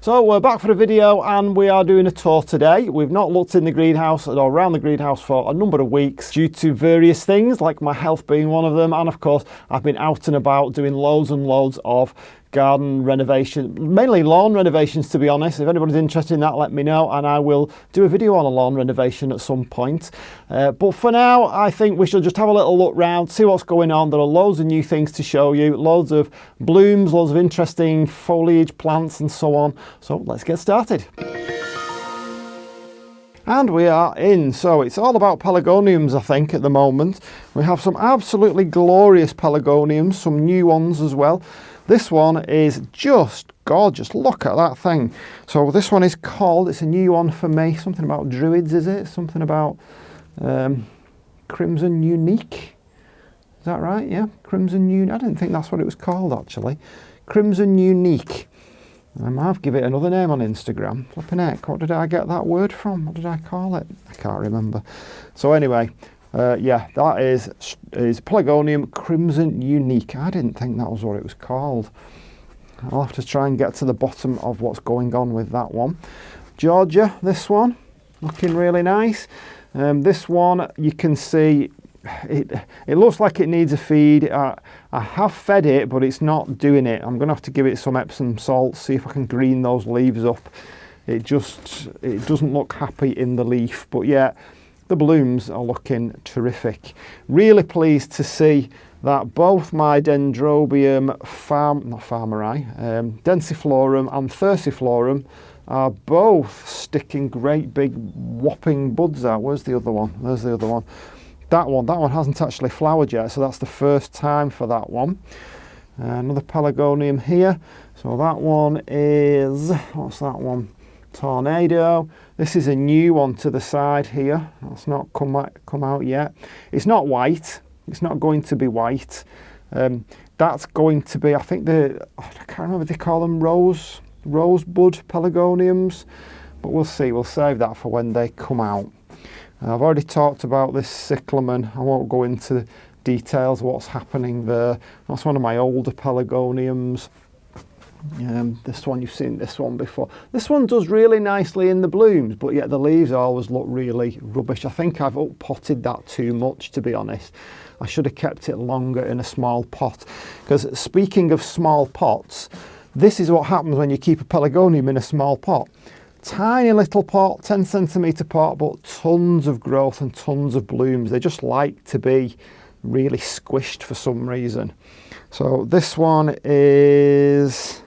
So we're back for a video and we are doing a tour today. We've not looked in the greenhouse or around the greenhouse for a number of weeks due to various things, like my health being one of them, and of course I've been out and about doing loads and loads of garden renovation, mainly lawn renovations, to be honest. If anybody's interested in that, let me know and I will do a video on a lawn renovation at some point. But for now, I think we should just have a little look round, see what's going on. There are loads of new things to show you, loads of blooms, loads of interesting foliage, plants and so on. So let's get started. And we are in. So it's all about pelargoniums, I think, at the moment. We have some absolutely glorious pelargoniums, some new ones as well. This one is just gorgeous. Look at that thing. So this one is called, it's a new one for me, something about druids, is it? Something about Crimson Unique. Is that right? Yeah, Crimson Unique. I didn't think that's what it was called, actually. Crimson Unique. I might have given it another name on Instagram. Flipping heck, what did I get that word from? What did I call it? I can't remember. So anyway, yeah, that is Pelargonium Crimson Unique. I didn't think that was what it was called. I'll have to try and get to the bottom of what's going on with that one. Georgia, this one, looking really nice. This one, you can see, it looks like it needs a feed. I have fed it, but it's not doing it. I'm going to have to give it some Epsom salt, see if I can green those leaves up. It doesn't look happy in the leaf, but yeah, the blooms are looking terrific. Really pleased to see that both my Dendrobium densiflorum and thyrciflorum are both sticking great big whopping buds out. Where's the other one? There's the other one. That one hasn't actually flowered yet, so that's the first time for that one. Another Pelargonium here. So that one is, what's that one? Tornado. This is a new one to the side here. That's not come out yet. It's not white. It's not going to be white. That's going to be, I think I can't remember if they call them rosebud pelargoniums, but we'll see. We'll save that for when they come out. I've already talked about this cyclamen. I won't go into details of what's happening there. That's one of my older pelargoniums. This one, you've seen this one before. This one does really nicely in the blooms, but yet the leaves always look really rubbish. I think I've up-potted that too much, to be honest. I should have kept it longer in a small pot. Because speaking of small pots, this is what happens when you keep a pelargonium in a small pot. Tiny little pot, 10 centimetre pot, but tons of growth and tons of blooms. They just like to be really squished for some reason. So this one is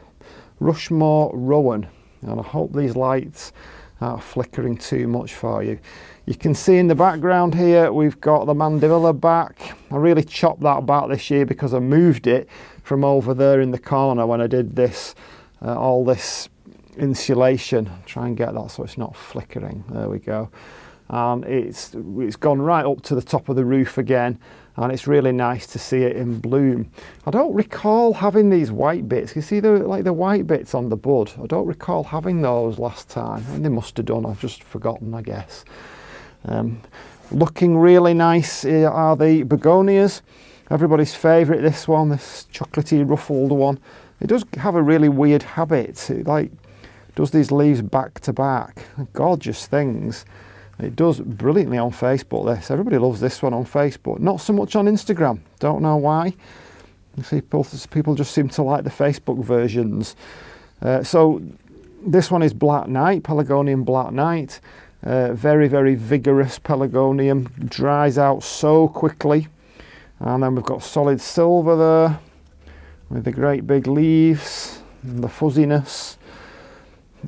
Rushmore Rowan, and I hope these lights aren't flickering too much for you. You can see in the background here we've got the Mandevilla back. I really chopped that back this year because I moved it from over there in the corner when I did this, all this insulation. Try and get that so it's not flickering. There we go. And it's gone right up to the top of the roof again, and it's really nice to see it in bloom. I don't recall having these white bits. You see the white bits on the bud? I don't recall having those last time, and they must have done. I've just forgotten, I guess. Looking really nice are the Begonias. Everybody's favourite, this one, this chocolatey ruffled one. It does have a really weird habit. It does these leaves back to back. Gorgeous things. It does brilliantly on Facebook, this. Everybody loves this one on Facebook. Not so much on Instagram. Don't know why. You see, people just seem to like the Facebook versions. So this one is Black Knight, Pelargonium Black Knight. Very, very vigorous Pelargonium. Dries out so quickly. And then we've got solid silver there with the great big leaves and the fuzziness.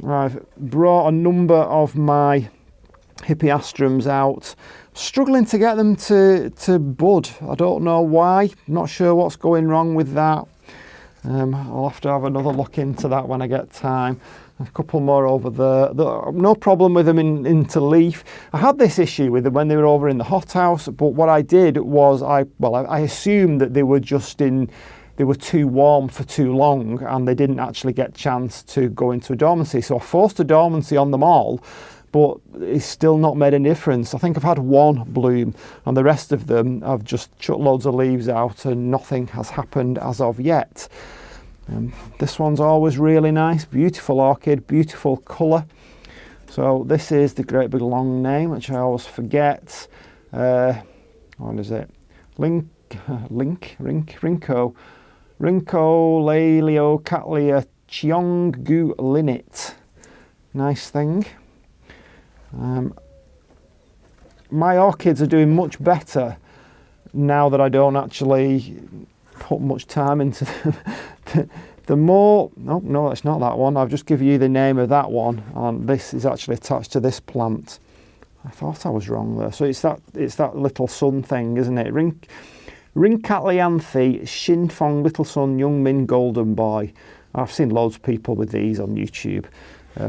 I've brought a number of my hippeastrums out, struggling to get them to bud. I don't know why, not sure what's going wrong with that. I'll have to have another look into that when I get time. A couple more over there. No problem with them into leaf. I had this issue with them when they were over in the hothouse, but what I did was I assumed that they were too warm for too long and they didn't actually get a chance to go into a dormancy. So I forced a dormancy on them all, but it's still not made any difference. I think I've had one bloom and the rest of them I've just chucked loads of leaves out and nothing has happened as of yet. This one's always really nice, beautiful orchid, beautiful colour. So this is the great big long name, which I always forget. What is it? Rinco Laleo Cattleya Cheonggu Linnet. Nice thing. My orchids are doing much better now that I don't actually put much time into them. The more, no, it's not that one. I've just given you the name of that one, and this is actually attached to this plant. I thought I was wrong there. So it's that little sun thing, isn't it? Rincatlianthe Shinfong Little Sun Young Min Golden Boy. I've seen loads of people with these on YouTube,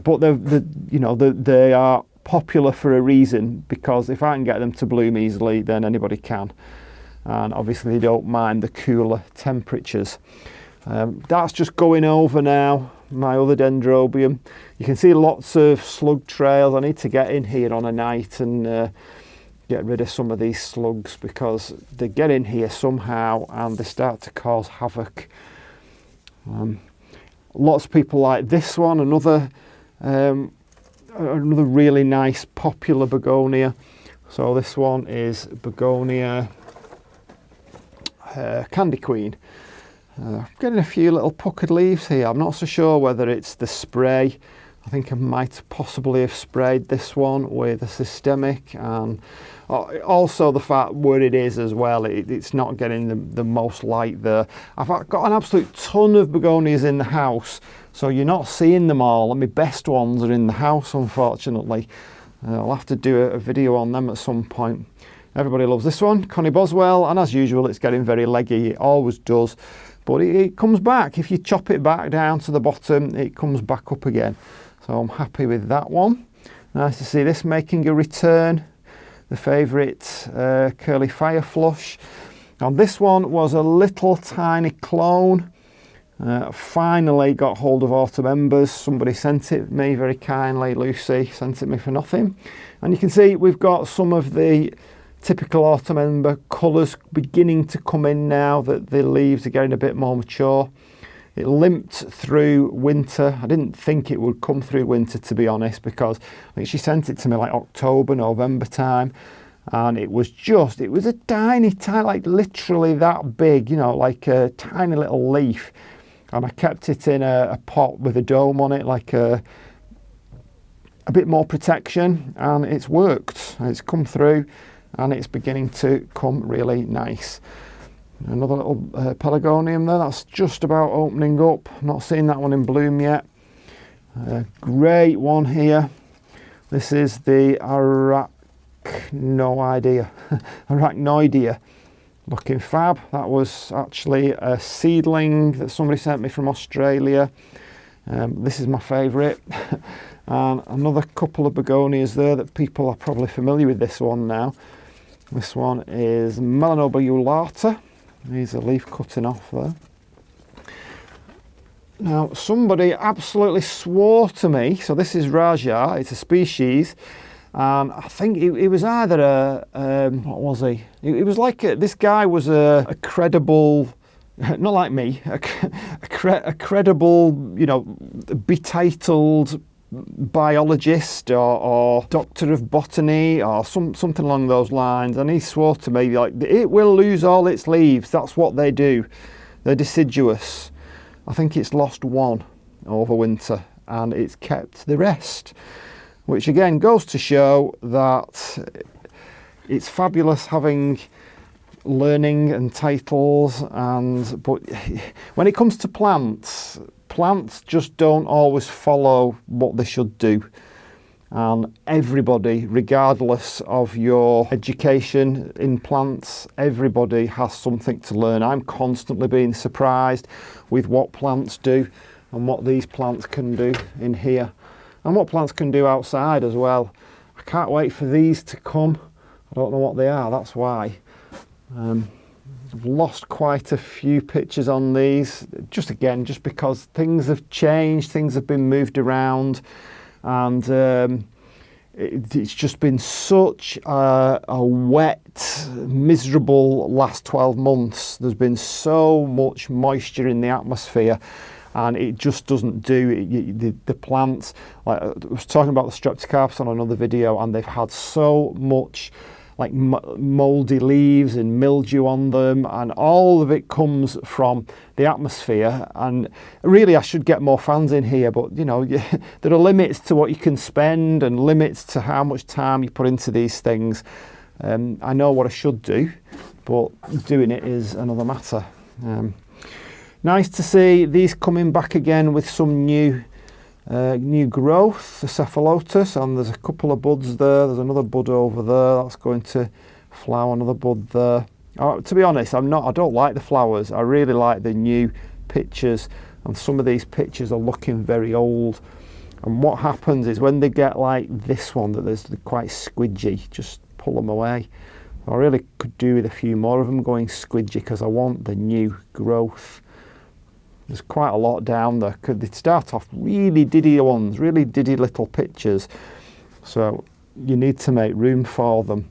but they are popular for a reason, because if I can get them to bloom easily, then anybody can. And obviously they don't mind the cooler temperatures. That's just going over now, my other dendrobium. You can see lots of slug trails. I need to get in here on a night and get rid of some of these slugs, because they get in here somehow and they start to cause havoc. Lots of people like this one, another really nice popular begonia. So this one is Begonia Candy Queen. Getting a few little puckered leaves here. I'm not so sure whether it's the spray. I think I might possibly have sprayed this one with a systemic, and also the fact where it is as well, it's not getting the most light there. I've got an absolute ton of begonias in the house, so you're not seeing them all, and my best ones are in the house, unfortunately. I'll have to do a video on them at some point. Everybody loves this one, Connie Boswell, and as usual it's getting very leggy, it always does. But it comes back. If you chop it back down to the bottom, it comes back up again. So I'm happy with that one. Nice to see this making a return. The favourite curly fire flush. And this one was a little tiny clone. Finally got hold of autumn embers. Somebody sent it me very kindly. Lucy sent it me for nothing. And you can see we've got some of the typical autumn ember colours beginning to come in now that the leaves are getting a bit more mature. It limped through winter. I didn't think it would come through winter, to be honest, because I think she sent it to me like October, November time, and it was a tiny, like literally that big, like a tiny little leaf. And I kept it in a pot with a dome on it, like a bit more protection, and it's worked. It's come through, and it's beginning to come really nice. Another little Pelargonium there, that's just about opening up. Not seeing that one in bloom yet. Great one here. This is the Arachnoidea. Looking fab. That was actually a seedling that somebody sent me from Australia. This is my favourite. And another couple of begonias there that people are probably familiar with this one now. This one is Melanoba ulata. There's a leaf cutting off there. Now somebody absolutely swore to me, so this is Raja, it's a species, and I think it was either what was he? It was like this guy was a credible, not like me, a credible, betitled biologist or doctor of botany or something along those lines, and he swore to me like it will lose all its leaves. That's what they do. They're deciduous. I think it's lost one over winter and it's kept the rest, which again goes to show that it's fabulous having learning and titles, but when it comes to plants just don't always follow what they should do. And everybody, regardless of your education in plants, everybody has something to learn. I'm constantly being surprised with what plants do and what these plants can do in here and what plants can do outside as well. I can't wait for these to come. I don't know what they are, that's why. I've lost quite a few pictures on these, just because things have changed, things have been moved around, and It's just been such a wet, miserable last 12 months. There's been so much moisture in the atmosphere, and it just doesn't do it. The plants, like I was talking about the streptocarpus on another video, and they've had so much like mouldy leaves and mildew on them, and all of it comes from the atmosphere. And really I should get more fans in here, but you know, there are limits to what you can spend and limits to how much time you put into these things. I know what I should do, but doing it is another matter. Nice to see these coming back again with some new growth, the cephalotus, and there's a couple of buds there. There's another bud over there that's going to flower, another bud there. To be honest, I don't like the flowers. I really like the new pictures, and some of these pictures are looking very old. And what happens is when they get like this one, that they're quite squidgy, just pull them away. I really could do with a few more of them going squidgy, because I want the new growth. There's quite a lot down there. They start off really diddy ones, really diddy little pictures. So you need to make room for them.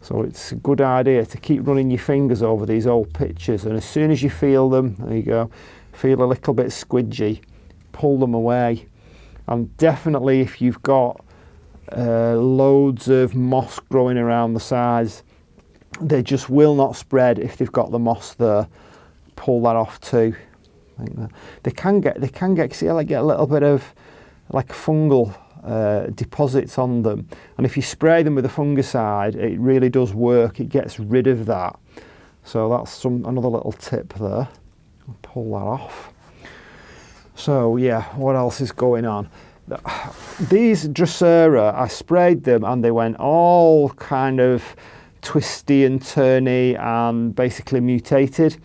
So it's a good idea to keep running your fingers over these old pictures. And as soon as you feel them, there you go, feel a little bit squidgy, pull them away. And definitely if you've got loads of moss growing around the sides, they just will not spread if they've got the moss there. Pull that off too. They can get see how they get a little bit of like fungal deposits on them, and if you spray them with a fungicide, it really does work. It gets rid of that. So that's another little tip there. I'll pull that off. So yeah, what else is going on? These Drosera, I sprayed them and they went all kind of twisty and turny and basically mutated.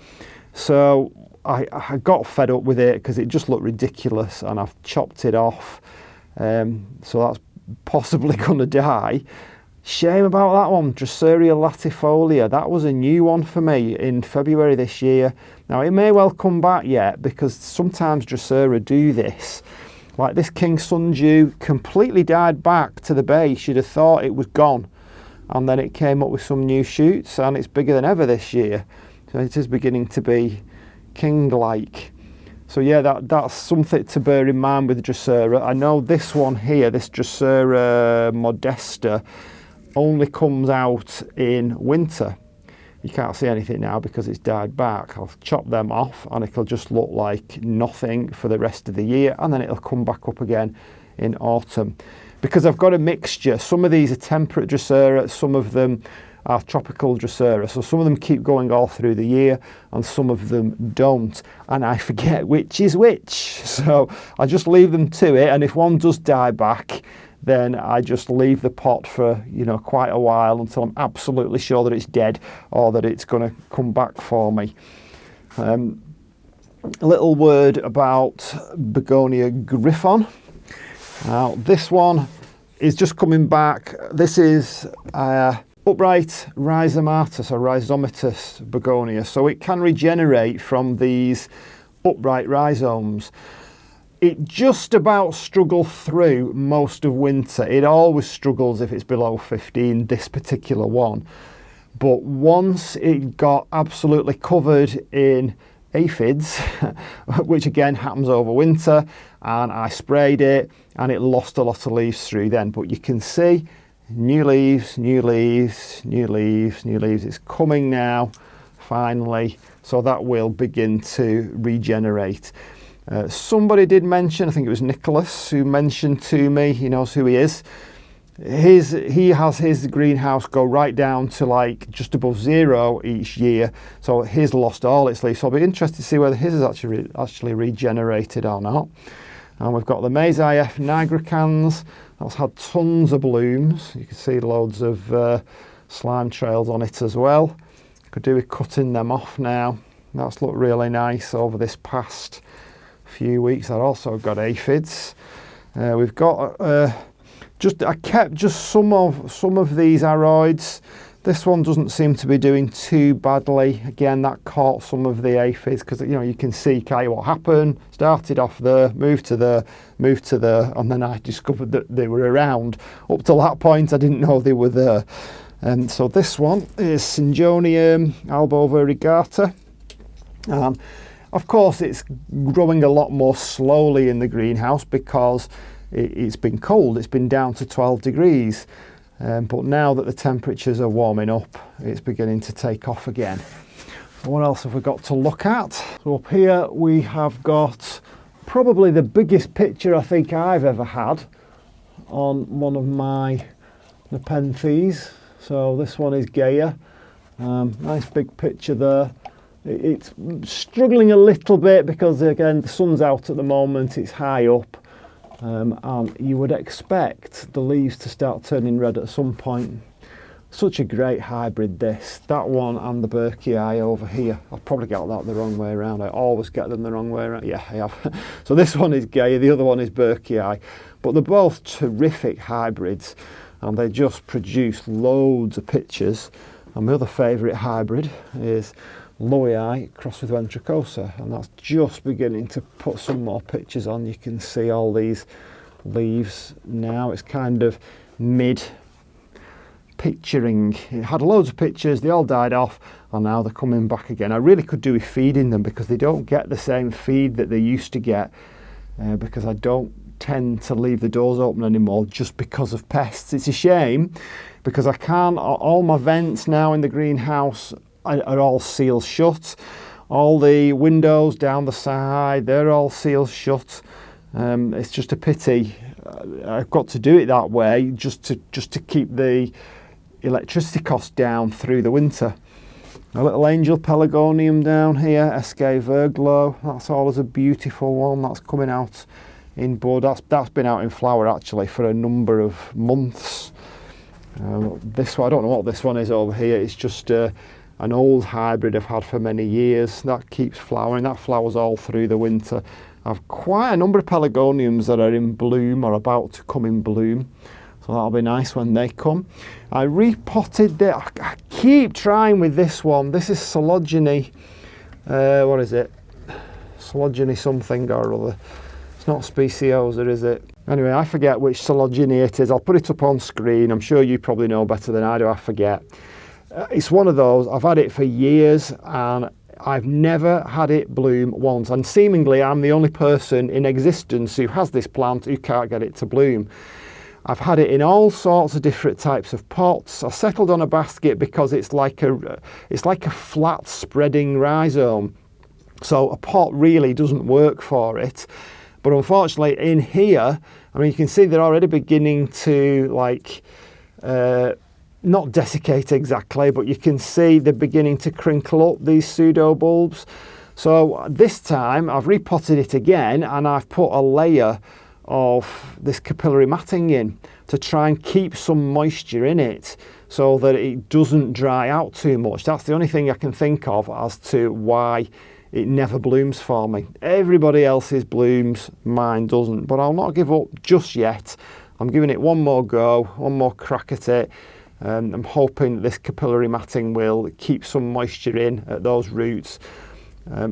So I got fed up with it because it just looked ridiculous, and I've chopped it off. So that's possibly going to die. Shame about that one, Drosera latifolia. That was a new one for me in February this year. Now it may well come back yet, because sometimes Drosera do this. Like this King Sundew completely died back to the base. You'd have thought it was gone, and then it came up with some new shoots, and it's bigger than ever this year. So it is beginning to be king-like. So yeah, that's something to bear in mind with Drosera. I know this one here, this Drosera modesta, only comes out in winter. You can't see anything now because it's died back. I'll chop them off and it'll just look like nothing for the rest of the year, and then it'll come back up again in autumn. Because I've got a mixture. Some of these are temperate Drosera, some of them are tropical Drosera. So some of them keep going all through the year and some of them don't. And I forget which is which. So I just leave them to it. And if one does die back, then I just leave the pot for, you know, quite a while until I'm absolutely sure that it's dead or that it's going to come back for me. A little word about Begonia Griffon. Now this one is just coming back. This is upright rhizomatous or rhizomatous begonia, so it can regenerate from these upright rhizomes. It just about struggled through most of winter. It always struggles if it's below 15, this particular one. But once it got absolutely covered in aphids, which again happens over winter, and I sprayed it and it lost a lot of leaves through then. But you can see new leaves, new leaves, new leaves, new leaves. It's coming now, finally. So that will begin to regenerate. Somebody did mention, I think it was Nicholas, who mentioned to me, he knows who he is. He has his greenhouse go right down to like just above 0 each year. So his lost all its leaves. So I'll be interested to see whether his is actually regenerated or not. And we've got the Maize IF nigricans. That's had tons of blooms. You can see loads of slime trails on it as well. Could do with cutting them off now. That's looked really nice over this past few weeks. I've also got aphids. We've got I kept just some of these aroids. This one doesn't seem to be doing too badly. Again, that caught some of the aphids because, you know, you can see kind of what happened. Started off there, moved to there, and then I discovered that they were around. Up till that point, I didn't know they were there. And so this one is Syngonium albovariegata. Of course, it's growing a lot more slowly in the greenhouse because it's been cold. It's been down to 12 degrees. But now that the temperatures are warming up, it's beginning to take off again. What else have we got to look at? So up here we have got probably the biggest picture I think I've ever had on one of my Nepenthes. So this one is Gaia. Nice big picture there. It's struggling a little bit because, again, the sun's out at the moment, it's high up. And you would expect the leaves to start turning red at some point. Such a great hybrid, this. That one and the Berkii over here. I've probably got that the wrong way around. I always get them the wrong way around. Yeah, I have. So this one is Gaia, the other one is Berkii. But they're both terrific hybrids and they just produce loads of pictures. And my other favourite hybrid is Loei crossed with Ventricosa, and that's just beginning to put some more pictures on. You can see all these leaves now. It's kind of mid picturing. It had loads of pictures, they all died off, and now they're coming back again. I really could do with feeding them because they don't get the same feed that they used to get, because I don't tend to leave the doors open anymore just because of pests. It's a shame because I can't, all my vents now in the greenhouse are all sealed shut. All the windows down the side, they're all sealed shut. It's just a pity. I've got to do it that way just to keep the electricity costs down through the winter. A little angel Pelargonium down here, SK Verglo. That's always a beautiful one. That's coming out in bud. That's been out in flower actually for a number of months. This one, I don't know what this one is over here. It's just an old hybrid I've had for many years. That keeps flowering. That flowers all through the winter. I've quite a number of Pelargoniums that are in bloom or about to come in bloom. So that'll be nice when they come. I repotted it. I keep trying with this one. This is Sologeny. What is it? Sologeny something or other. It's not Speciosa, is it? Anyway, I forget which Sologeny it is. I'll put it up on screen. I'm sure you probably know better than I do. I forget. It's one of those, I've had it for years and I've never had it bloom once, and seemingly I'm the only person in existence who has this plant who can't get it to bloom. I've had it in all sorts of different types of pots. I settled on a basket because it's like a flat spreading rhizome, so a pot really doesn't work for it. But unfortunately in here, I mean, you can see they're already beginning to like not desiccate exactly, but you can see they're beginning to crinkle up, these pseudo bulbs. So this time I've repotted it again and I've put a layer of this capillary matting in to try and keep some moisture in it so that it doesn't dry out too much. That's the only thing I can think of as to why it never blooms for me. Everybody else's blooms, mine doesn't, but I'll not give up just yet. I'm giving it one more go, one more crack at it. I'm hoping that this capillary matting will keep some moisture in at those roots.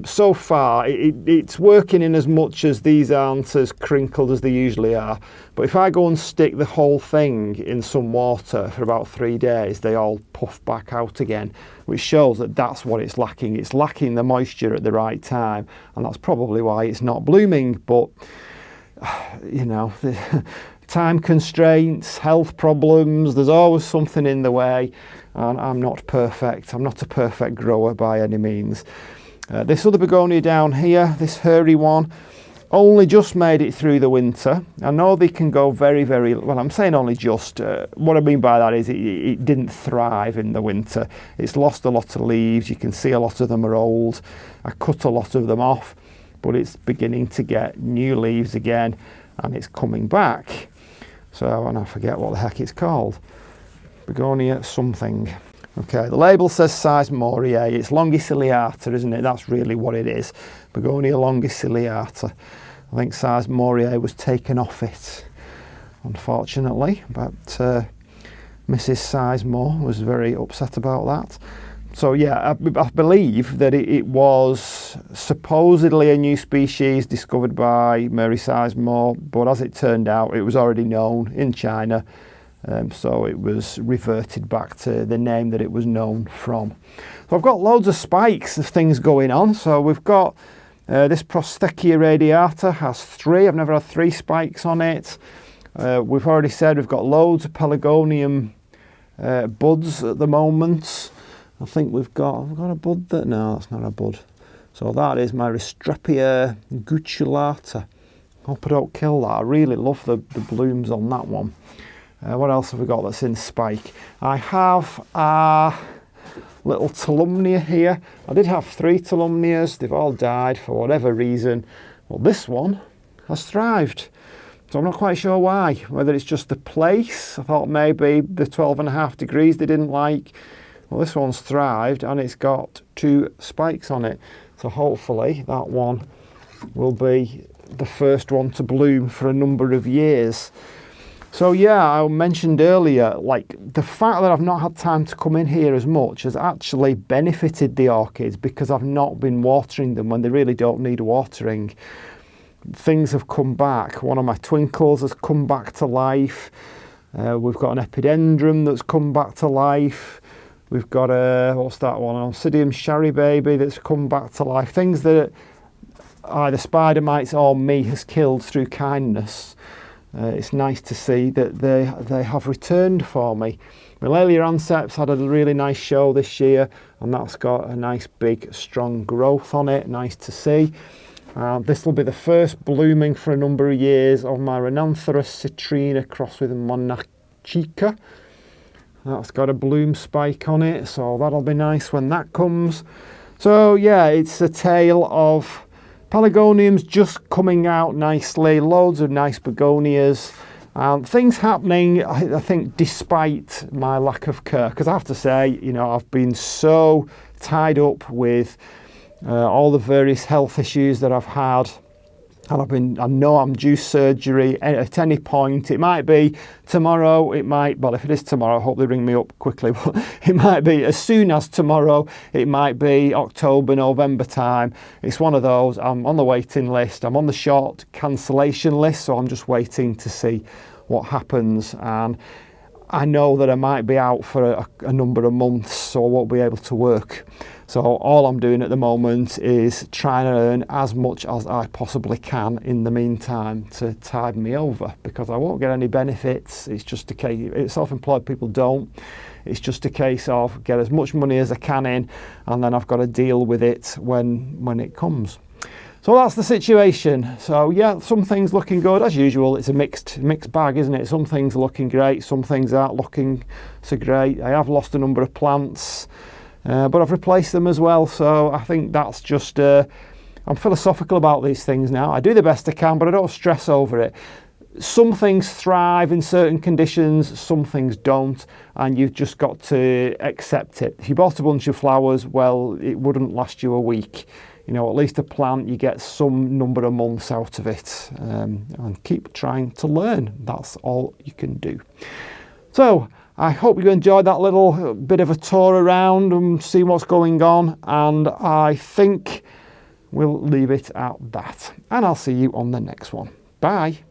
So far it's working in as much as these aren't as crinkled as they usually are, but if I go and stick the whole thing in some water for about 3 days, they all puff back out again, which shows that that's what it's lacking. It's lacking the moisture at the right time, and that's probably why it's not blooming. But you know, time constraints, health problems, there's always something in the way, and I'm not perfect. I'm not a perfect grower by any means. This other begonia down here, this hairy one, only just made it through the winter. I know they can go very, very, well, I'm saying only just. What I mean by that is it didn't thrive in the winter. It's lost a lot of leaves. You can see a lot of them are old. I cut a lot of them off, but it's beginning to get new leaves again, and it's coming back. So, and I forget what the heck it's called. Begonia something. Okay, the label says size Moriae. It's longiciliata, isn't it? That's really what it is. Begonia longiciliata. I think size Moriae was taken off it, unfortunately. But Mrs. Sizemore was very upset about that. So yeah, I believe that it was supposedly a new species discovered by Mary Sizemore, but as it turned out, it was already known in China, so it was reverted back to the name that it was known from. So I've got loads of spikes of things going on. So we've got this Prosthecia radiata has 3. I've never had 3 spikes on it. We've already said we've got loads of Pelargonium buds at the moment. I think we've got a bud that, no, that's not a bud. So that is my Restrepia gutulata. Hope I don't kill that. I really love the blooms on that one. What else have we got that's in spike? I have a little Tolumnia here. I did have 3 Tolumnias. They've all died for whatever reason. Well, this one has thrived. So I'm not quite sure why. Whether it's just the place. I thought maybe the 12.5 degrees they didn't like. Well, this one's thrived and it's got 2 spikes on it. So hopefully that one will be the first one to bloom for a number of years. So yeah, I mentioned earlier, like the fact that I've not had time to come in here as much has actually benefited the orchids because I've not been watering them when they really don't need watering. Things have come back. One of my twinkles has come back to life. We've got an epidendrum that's come back to life. We've got what's that one? An Oncidium Sherry Baby that's come back to life. Things that either spider mites or me has killed through kindness. It's nice to see that they have returned for me. Malalia anceps had a really nice show this year, and that's got a nice big strong growth on it. Nice to see. This will be the first blooming for a number of years of my Rhinanthera citrina crossed with Monachica. That's got a bloom spike on it, so that'll be nice when that comes. So yeah, it's a tale of Pelargoniums just coming out nicely, loads of nice begonias, things happening, I think, despite my lack of care. Because I have to say, you know, I've been so tied up with all the various health issues that I've had. And I know I'm due surgery at any point. It might be tomorrow, well, if it is tomorrow, I hope they ring me up quickly, but it might be as soon as tomorrow, it might be October, November time. It's one of those. I'm on the waiting list. I'm on the short cancellation list, so I'm just waiting to see what happens. And I know that I might be out for a number of months, so I won't be able to work. So all I'm doing at the moment is trying to earn as much as I possibly can in the meantime to tide me over, because I won't get any benefits. It's just a case, self-employed people don't. It's just a case of get as much money as I can in, and then I've got to deal with it when it comes. So that's the situation. So yeah, some things looking good as usual. It's a mixed bag, isn't it? Some things looking great, some things aren't looking so great. I have lost a number of plants. But I've replaced them as well, so I think that's just, I'm philosophical about these things now. I do the best I can, but I don't stress over it. Some things thrive in certain conditions, some things don't, and you've just got to accept it. If you bought a bunch of flowers, well, it wouldn't last you a week. You know, at least a plant, you get some number of months out of it, and keep trying to learn. That's all you can do. So, I hope you enjoyed that little bit of a tour around and see what's going on, and I think we'll leave it at that. And I'll see you on the next one. Bye.